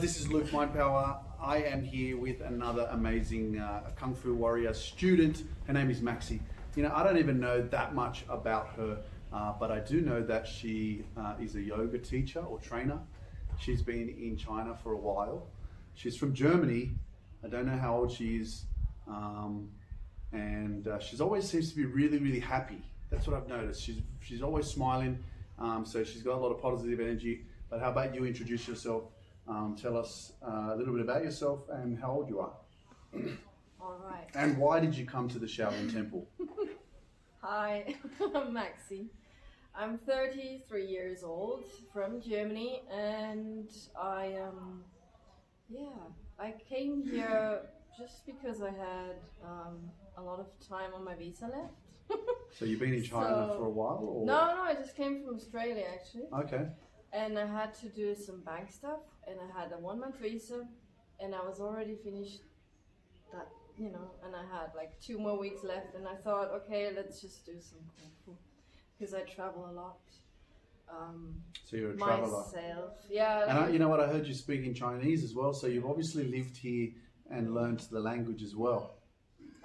This is LukeMindPower. I am here with another amazing Kung Fu Warrior student. Her name is Maxi. You know, I don't even know that much about her, but I do know that she is a yoga teacher or trainer. She's been in China for a while. She's from Germany. I don't know how old she is. And she's always seems to be really, really happy. That's what I've noticed. She's always smiling. So she's got a lot of positive energy. But how about you introduce yourself? Tell us a little bit about yourself and how old you are. All right. And why did you come to the Shaolin Temple? Hi, I'm Maxi. I'm 33 years old from Germany, and I came here just because I had a lot of time on my visa left. So you've been in China for a while? Or? No, I just came from Australia actually. Okay. And I had to do some bank stuff, and I had a 1-month visa, and I was already finished that, and I had like 2 more weeks left, and I thought, okay, let's just do some Kung Fu, because I travel a lot. So you're a traveler. Myself, yeah. And you know what, I heard you speak in Chinese as well, so you've obviously lived here and learned the language as well.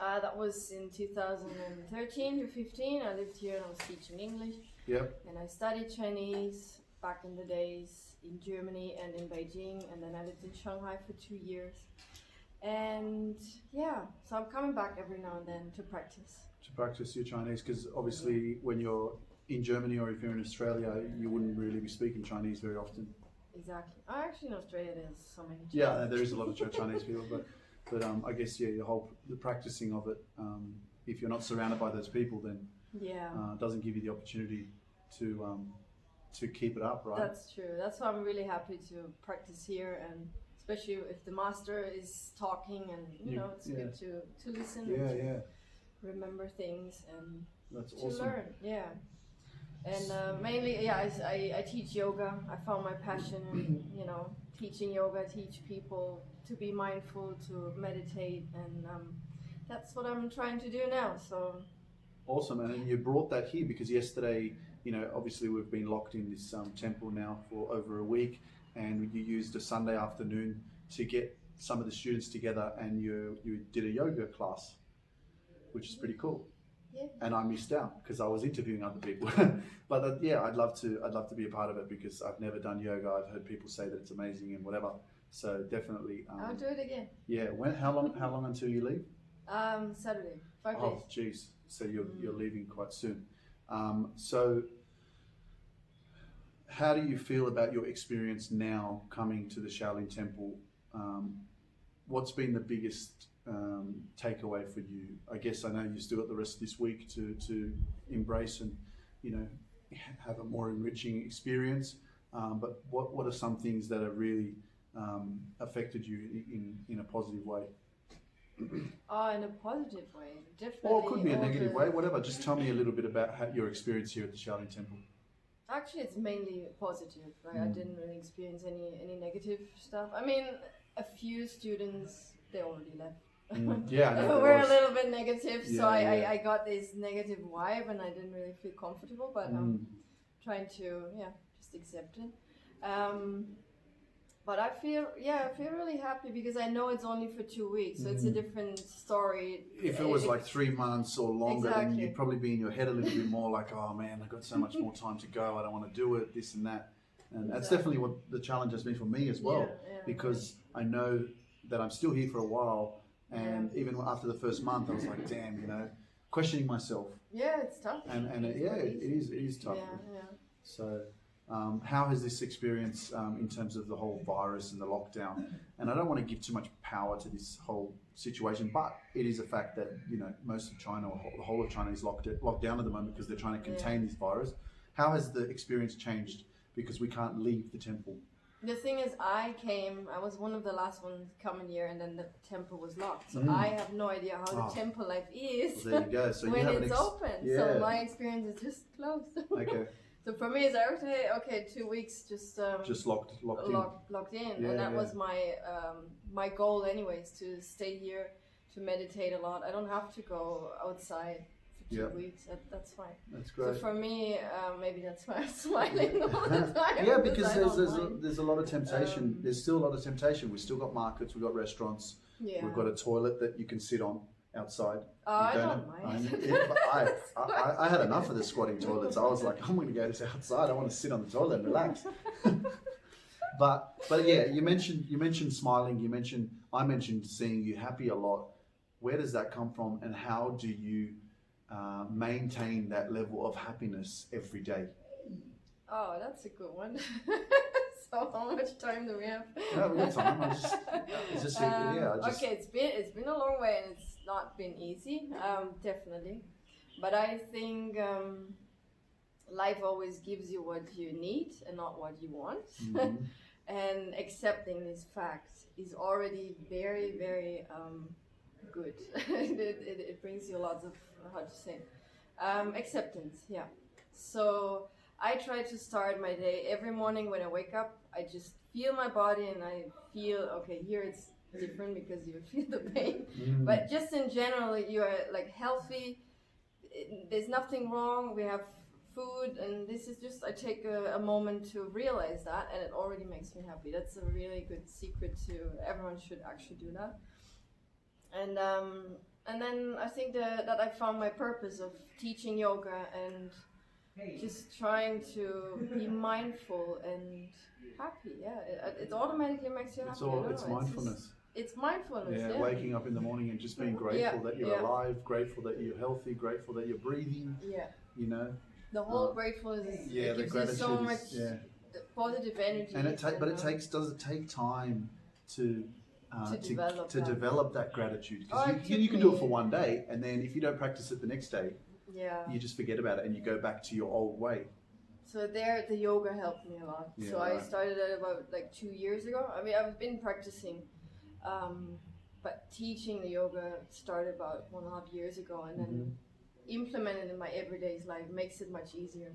That was in 2013 to 15. I lived here and I was teaching English. Yep. And I studied Chinese back in the days in Germany and in Beijing, and then I lived in Shanghai for 2 years. And yeah, so I'm coming back every now and then to practice. To practice your Chinese, because obviously when you're in Germany or if you're in Australia, you wouldn't really be speaking Chinese very often. Exactly. Actually in Australia there's so many Chinese. Yeah, there is a lot of Chinese people, but I guess the practicing of it, if you're not surrounded by those people, then it doesn't give you the opportunity to keep it up, right? That's true. That's why I'm really happy to practice here, and especially if the master is talking, and it's good to listen and remember things and that's to awesome. learn. Yeah. And mainly, I teach yoga. I found my passion in, teaching yoga, teach people to be mindful, to meditate, and that's what I'm trying to do now. So awesome. And you brought that here because yesterday, obviously we've been locked in this temple now for over a week, and you used a Sunday afternoon to get some of the students together, and you did a yoga class, which is pretty cool. Yeah. And I missed out because I was interviewing other people. But I'd love to be a part of it because I've never done yoga. I've heard people say that it's amazing and whatever. So definitely. I'll do it again. Yeah. How long until you leave? Saturday, 5 days. Oh, geez. So you're leaving quite soon. So how do you feel about your experience now coming to the Shaolin Temple? What's been the biggest takeaway for you? I guess I know you still got the rest of this week to embrace and have a more enriching experience. But what are some things that have really affected you in a positive way? Oh, in a positive way, definitely. Or it could be a negative way, whatever. Just tell me a little bit about your experience here at the Shaolin Temple. Actually, it's mainly positive. Right? I didn't really experience any negative stuff. I mean, a few students, they already left. Yeah, I know. We're a little bit negative, so Yeah. I got this negative vibe, and I didn't really feel comfortable. But I'm trying to just accept it. But I feel really happy because I know it's only for 2 weeks, so it's a different story. If it was like 3 months or longer, then Exactly. you'd probably be in your head a little bit more like, oh man, I've got so much more time to go. I don't want to do it, this and that. And that's definitely what the challenge has been for me as well, because I know that I'm still here for a while. And even after the first month, I was like, damn, questioning myself. Yeah, it's tough. And it is tough. Yeah. So how has this experience in terms of the whole virus and the lockdown? And I don't want to give too much power to this whole situation, but it is a fact that, most of China or the whole of China is locked down at the moment because they're trying to contain this virus. How has the experience changed because we can't leave the temple? The thing is, I was one of the last ones coming here, and then the temple was locked. So I have no idea how the temple life is Well, there you go. So when it's open. Yeah. So my experience is just closed. Okay. So for me, it's okay, 2 weeks just locked in, Yeah, and that was my goal anyways, to stay here, to meditate a lot. I don't have to go outside for 2 Yep. weeks. That's fine. That's So great. for me, maybe that's why I'm smiling all the time. Yeah, because I don't mind. there's a lot of temptation. There's still a lot of temptation. We've still got markets, we've got restaurants, Yeah. we've got a toilet that you can sit on outside. Oh, I don't mind. I had enough of the squatting toilets. I was like, I'm going to go outside. I want to sit on the toilet and relax. but yeah, you mentioned smiling. I mentioned seeing you happy a lot. Where does that come from, and how do you maintain that level of happiness every day? Oh, that's a good one. So how much time do we have? Yeah, we've got time. Okay, it's been a long way and it's not been easy, definitely. But I think life always gives you what you need and not what you want. Mm-hmm. And accepting this fact is already very, very good. It brings you lots of, how to say, acceptance, yeah. So I try to start my day every morning when I wake up. I just feel my body and I feel, okay, here it's different because you feel the pain. But just in general, you are like healthy. There's nothing wrong. We have food, and this is just, I take a moment to realize that, and it already makes me happy. That's a really good secret to, everyone should actually do that. And then I think that I found my purpose of teaching yoga and just trying to be mindful and happy. Yeah, it automatically makes you happy. It's mindfulness. It's mindfulness. Yeah, Yeah, waking up in the morning and just being grateful that you're alive, grateful that you're healthy, grateful that you're breathing. Yeah. You know. The whole gratefulness is, Yeah, it the gives you gratitude so much positive energy. And does it take time to develop that gratitude? Because you can do it for one day, and then if you don't practice it the next day, you just forget about it and you go back to your old way. So the yoga helped me a lot. Yeah, so I started it about like 2 years ago. I mean, I've been practicing, but teaching the yoga started about 1.5 years ago, and then implemented in my everyday life makes it much easier.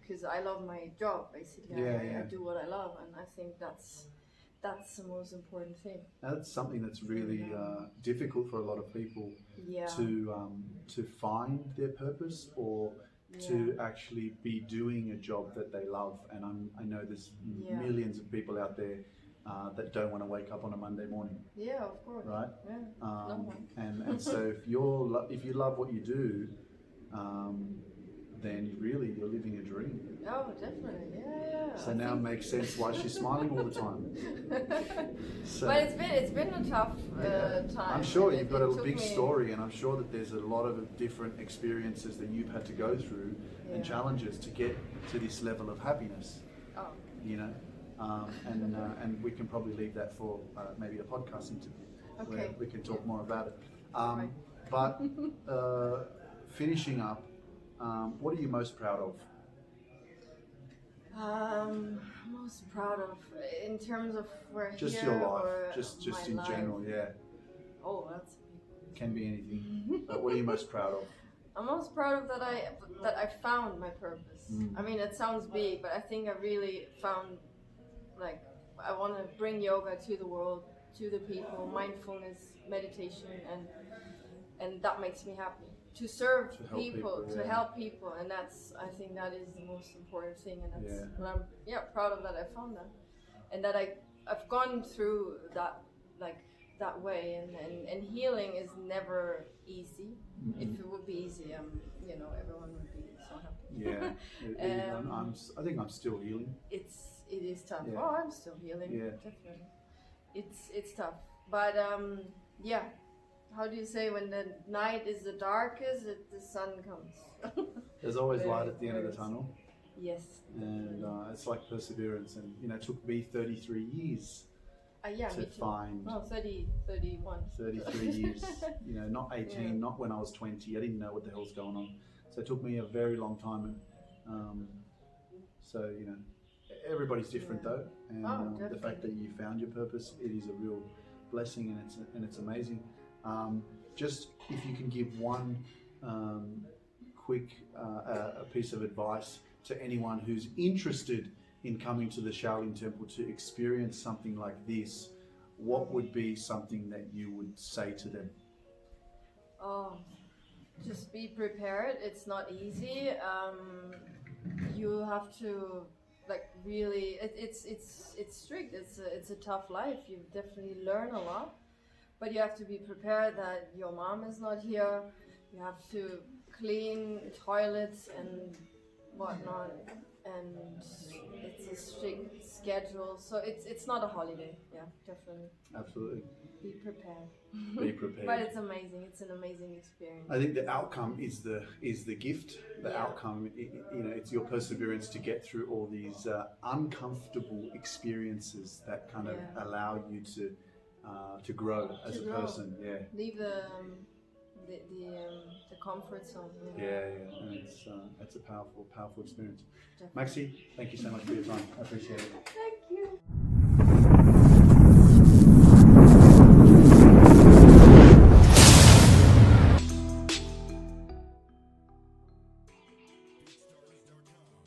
Because I love my job, basically. I do what I love, and I think that's the most important thing. That's something that's really difficult for a lot of people to find their purpose or to actually be doing a job that they love. And I know there's millions of people out there that don't want to wake up on a Monday morning. Yeah, of course. Right? Yeah. And so if you love what you do, then you're living a dream. Oh, definitely. Yeah. So now it makes sense why she's smiling all the time. So, but it's been a tough time. I'm sure you've got a big story, and I'm sure that there's a lot of different experiences that you've had to go through and challenges to get to this level of happiness. Oh. You know, and we can probably leave that for maybe a podcast interview where we can talk more about it. But finishing up, what are you most proud of? Most proud of in terms of where just here your life, or just in life? general, yeah. Oh, that's can be anything. But what are you most proud of? I'm most proud of that I found my purpose. I mean, it sounds big, but I think I really found, like, I want to bring yoga to the world, to the people, mindfulness, meditation, and that makes me happy. To serve people, to help people, and I think that is the most important thing, and that's what I'm proud of, that I found that, and that I've gone through that, like, that way, and healing is never easy. If it would be easy, everyone would be so happy. Yeah, I think I'm still healing. It is tough. Yeah. Oh, I'm still healing. Yeah, definitely. It's tough, but how do you say, when the night is the darkest, the sun comes? There's always light at the end of the tunnel. Yes. And it's like perseverance, and it took me 33 years to find. 31. 33 years. Not 18, not when I was 20. I didn't know what the hell's going on. So it took me a very long time. And so everybody's different though, and the fact that you found your purpose, it is a real blessing, and it's amazing. Just if you can give one quick piece of advice to anyone who's interested in coming to the Shaolin Temple to experience something like this, what would be something that you would say to them? Oh, just be prepared. It's not easy. You have to like really. It's strict. It's a tough life. You definitely learn a lot, but you have to be prepared that your mom is not here. You have to clean toilets and whatnot, and it's a strict schedule. So it's not a holiday. Yeah, definitely. Absolutely. Be prepared. Be prepared. But it's amazing. It's an amazing experience. I think the outcome is the gift. The Yeah. outcome, it's your perseverance to get through all these uncomfortable experiences that kind of Yeah. allow you to grow as To a grow. person. Yeah. Leave the comfort zone. Yeah, and it's a powerful experience. Definitely. Maxi, thank you so much for your time. I appreciate it. Thank you.